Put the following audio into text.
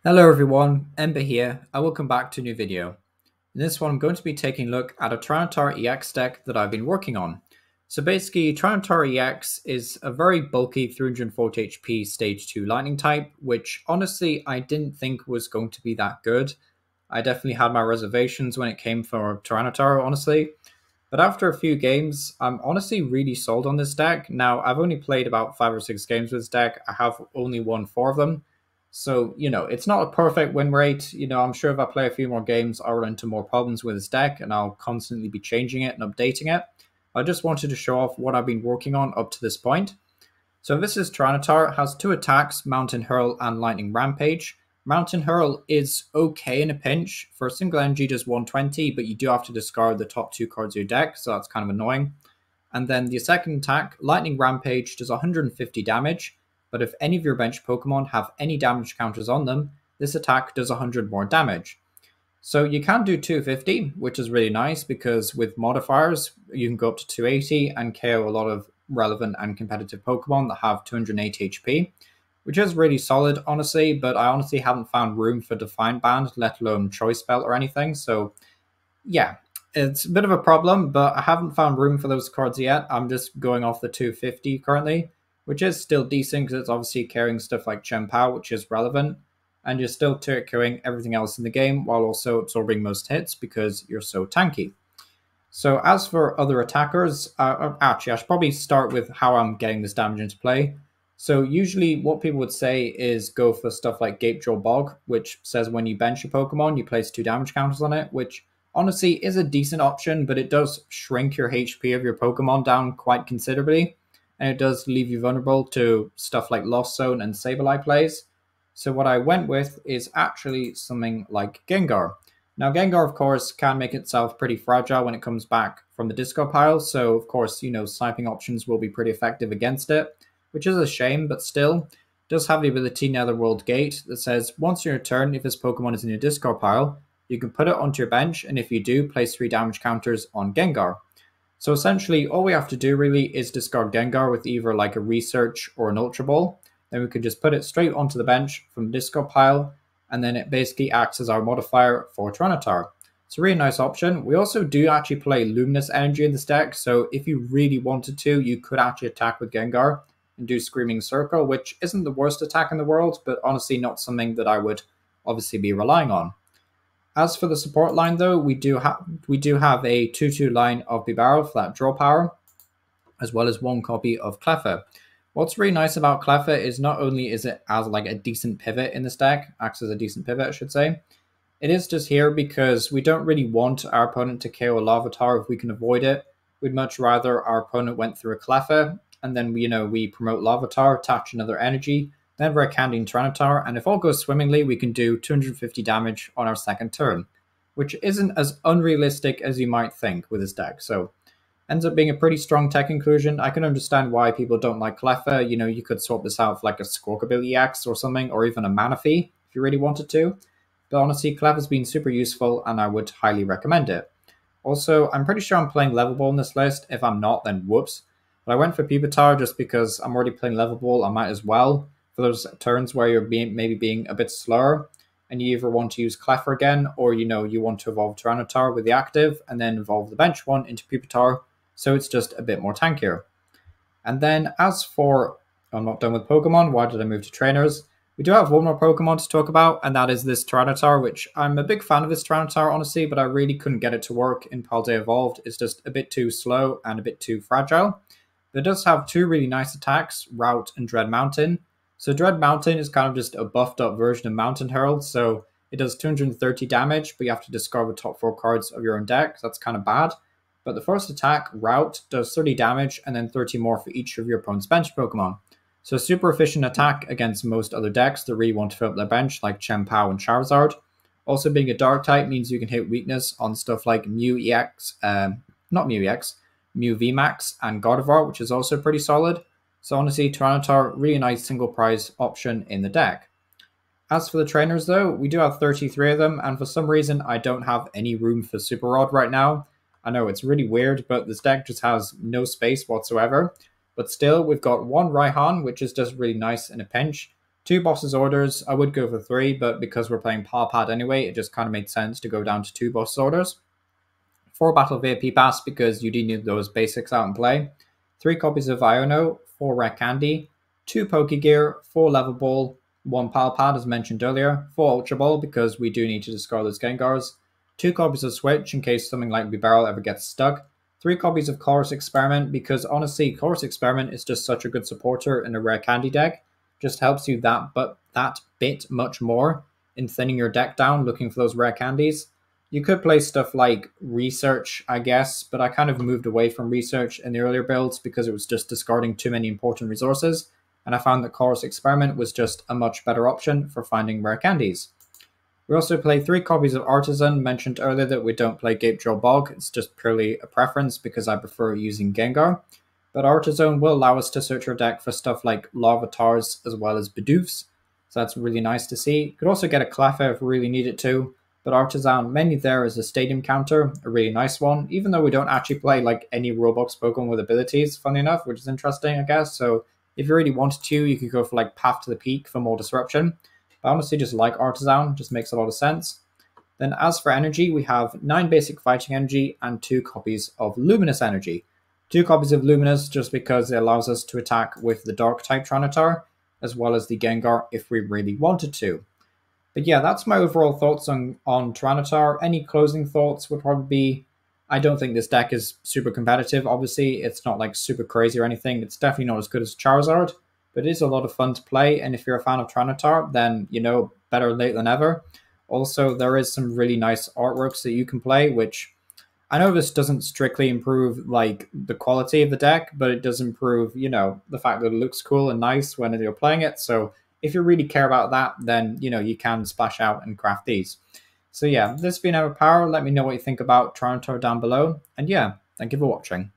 Hello everyone, Ember here, and welcome back to a new video. In this one I'm going to be taking a look at a Tyranitar EX deck that I've been working on. So basically Tyranitar EX is a very bulky 340 HP stage 2 lightning type, which honestly I didn't think was going to be that good. I definitely had my reservations when it came for Tyranitar, honestly. But after a few games, I'm honestly really sold on this deck. Now, I've only played about 5 or 6 games with this deck. I have only won 4 of them. So, it's not a perfect win rate. I'm sure if I play a few more games, I'll run into more problems with this deck and I'll constantly be changing it and updating it. I just wanted to show off what I've been working on up to this point. So this is Tyranitar. It has 2 attacks, Mountain Hurl and Lightning Rampage. Mountain Hurl is okay in a pinch. For a single energy does 120, but you do have to discard the top 2 cards of your deck, so that's kind of annoying. And then the second attack, Lightning Rampage, does 150 damage, but if any of your bench Pokemon have any damage counters on them, this attack does 100 more damage. So you can do 250, which is really nice because with modifiers, you can go up to 280 and KO a lot of relevant and competitive Pokemon that have 280 HP, which is really solid, honestly, but I honestly haven't found room for Defiant Band, let alone Choice Belt or anything, so yeah, it's a bit of a problem, but I haven't found room for those cards yet. I'm just going off the 250 currently, which is still decent because it's obviously carrying stuff like PAL, which is relevant, and you're still turret-killing everything else in the game while also absorbing most hits because you're so tanky. So as for other attackers, actually I should probably start with how I'm getting this damage into play. So usually what people would say is go for stuff like Gapejaw Bog, which says when you bench a Pokemon, you place 2 damage counters on it, which honestly is a decent option, but it does shrink your HP of your Pokemon down quite considerably, and it does leave you vulnerable to stuff like Lost Zone and Sableye plays. So what I went with is actually something like Gengar. Now Gengar, of course, can make itself pretty fragile when it comes back from the discard pile, so of course, sniping options will be pretty effective against it, which is a shame, but still does have the ability Netherworld Gate that says once in your turn, if this Pokemon is in your discard pile, you can put it onto your bench, and if you do, place 3 damage counters on Gengar. So essentially, all we have to do really is discard Gengar with either like a Research or an Ultra Ball. Then we can just put it straight onto the bench from the discard pile, and then it basically acts as our modifier for Tyranitar. It's a really nice option. We also do actually play Luminous Energy in this deck, so if you really wanted to, you could actually attack with Gengar and do Screaming Circle, which isn't the worst attack in the world, but honestly not something that I would obviously be relying on. As for the support line, though, we do have a 2/2 line of Bibarel for that draw power, as well as 1 copy of Cleffa. What's really nice about Cleffa is not only is it as like a decent pivot in this deck, acts as a decent pivot, I should say, it is just here because we don't really want our opponent to KO a Larvitar if we can avoid it. We'd much rather our opponent went through a Cleffa, and then we promote Larvitar, attach another energy, then Rare Candy and Tyranitar, and if all goes swimmingly, we can do 250 damage on our second turn, which isn't as unrealistic as you might think with this deck. So ends up being a pretty strong tech inclusion. I can understand why people don't like Cleffa. You could swap this out for like a Squawkabilly X or something, or even a Manaphy if you really wanted to. But honestly, Cleffa's been super useful, and I would highly recommend it. Also, I'm pretty sure I'm playing Level Ball in this list. If I'm not, then whoops. But I went for Pupitar just because I'm already playing Level Ball. I might as well. For those turns where you're maybe being a bit slower, and you either want to use Cleffa again, or you want to evolve Tyranitar with the active, and then evolve the bench one into Pupitar, so it's just a bit more tankier. And then as for, I'm not done with Pokemon, why did I move to trainers? We do have one more Pokemon to talk about, and that is this Tyranitar, which I'm a big fan of this Tyranitar, honestly, but I really couldn't get it to work in Paldea Evolved. It's just a bit too slow and a bit too fragile. But it does have 2 really nice attacks, Route and Dread Mountain. So Dread Mountain is kind of just a buffed up version of Mountain Hurl, so it does 230 damage, but you have to discard the top 4 cards of your own deck, so that's kind of bad. But the first attack, Route, does 30 damage and then 30 more for each of your opponent's bench Pokemon. So super efficient attack against most other decks that really want to fill up their bench, like PAL and Charizard. Also being a Dark type means you can hit weakness on stuff like Mew VMAX and Gardevoir, which is also pretty solid. So honestly, Tyranitar, really nice single prize option in the deck. As for the trainers though, we do have 33 of them, and for some reason I don't have any room for Super Rod right now. I know it's really weird, but this deck just has no space whatsoever. But still, we've got 1 Raihan, which is just really nice in a pinch, 2 bosses orders. I would go for 3, but because we're playing Pal Pad anyway, it just kind of made sense to go down to 2 bosses orders. 4 Battle VIP Pass because you do need those basics out and play. 3 copies of Iono, 4 Rare Candy, 2 Pokégear, 4 Level Ball, 1 Pal Pad as mentioned earlier, 4 Ultra Ball because we do need to discard those Gengars, 2 copies of Switch in case something like Bibarel ever gets stuck, 3 copies of Colress Experiment because honestly Colress Experiment is just such a good supporter in a Rare Candy deck, just helps you that bit much more in thinning your deck down looking for those Rare Candies. You could play stuff like Research, I guess, but I kind of moved away from Research in the earlier builds because it was just discarding too many important resources, and I found that Colress Experiment was just a much better option for finding Rare Candies. We also play 3 copies of Artazon, mentioned earlier that we don't play Gape Drill Bog, it's just purely a preference because I prefer using Gengar. But Artazon will allow us to search our deck for stuff like Larvitars as well as Bidoofs, so that's really nice to see. Could also get a Cleffa if we really need it to. But Artazon menu there is a stadium counter, a really nice one, even though we don't actually play like any Roblox Pokemon with abilities, funny enough, which is interesting, I guess. So if you really wanted to, you could go for like Path to the Peak for more disruption. But I honestly just like Artazon, just makes a lot of sense. Then as for energy, we have 9 basic fighting energy and 2 copies of Luminous Energy. 2 copies of Luminous just because it allows us to attack with the Dark type Tyranitar, as well as the Gengar if we really wanted to. But yeah, that's my overall thoughts on Tyranitar. Any closing thoughts would probably be, I don't think this deck is super competitive. Obviously, it's not like super crazy or anything. It's definitely not as good as Charizard, but it is a lot of fun to play. And if you're a fan of Tyranitar, then, you know, better late than ever. Also, there is some really nice artworks that you can play, which I know this doesn't strictly improve like the quality of the deck, but it does improve, you know, the fact that it looks cool and nice when you're playing it. So if you really care about that, then, you know, you can splash out and craft these. So yeah, this has been Power. Let me know what you think about Tyranitar down below. And yeah, thank you for watching.